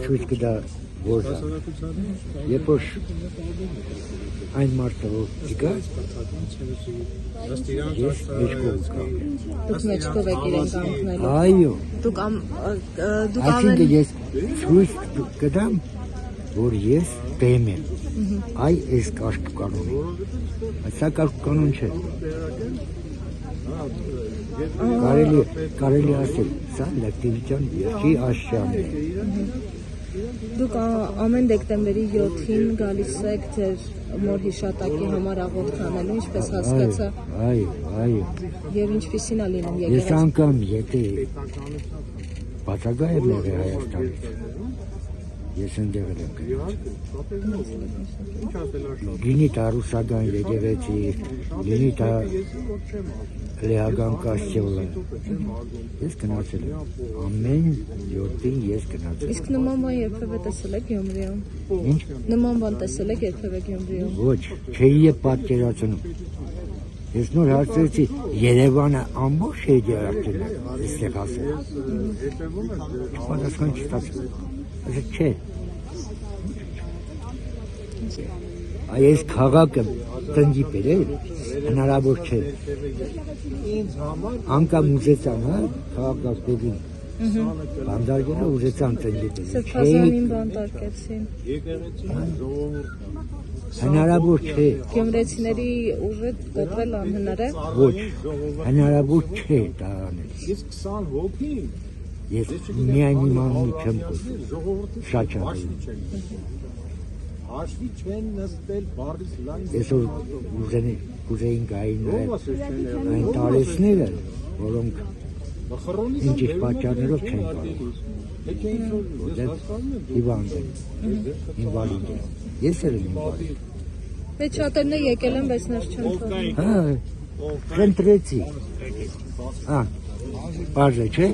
Չույթ կդա որզա, երբ որ այն մարդը որ իկա, ես մեջքով կա։ Դուք մեջքով եք իրեն կանգնելու։ Այո, Դուք այսինքն ես չույթ կդամ, որ ես դեմ եմ, այ ես կարգուկանոնի, սա կարգուկանոն չէ։ Կարելի ասել, սա լակտիվության երկի աշճան է։ Դուք ամեն դեկտեմբերի 7-ին գալիս եք ձեր մոր հիշատակի համար աղոթք անելու, ինչպես հասկացա։ Այո։ Եվ ինչպիսին է լինում Ես եկեղեցին։ անգամ եթե բացակա եմ եղել Հայաստանից, ես ընդեղ եմ գնում։ Լինի դա ռուսական եկեղեցի, լինի դա լեհական կաստյոլը, ես գնացել եմ, ամեն 7-ին ես գնացել եմ։ Իսկ նման բան երբևէ տեսել եք Գյումրիում։ Ինչ? Նման բան տեսել եք երբևէ Գյումրիում։ Ոչ, չէի է պատկերացնում։ Ես նոր հարցրեցի, Երևանը ամբողջ եգերակտել է, այստեղ ասել։ Պատասխան չստացել։ Ասել չէ։ Այս քաղաքը տնջի բերել, հնարավոր չէ։ Անկամ ուզեցան, հա, քաղաքացիներին բանդարգելը ուզեցան տնջի բերել։ Սրբազանին բանտարկեցին։ Հնարավոր չէ։ Գյումրեցիների ուժը կոտրել անհնար է։ Ոչ, հնարավոր չէ դա անել։ Ես միայն իմանալի չեմ կոտրել, շատ չաղել։ Այսօր ուզեին գային այն տարեցները, որոնք ինչ-ինչ պատճառներով չեն կարող, որտեղ հիվանդ են, ինվալիդ են, ես էլ եմ ինվալիդ։ Բայց շատերն եկել են, բայց ներս չեն թողնում։ Հա, խնդրեցի, բաժը չէ։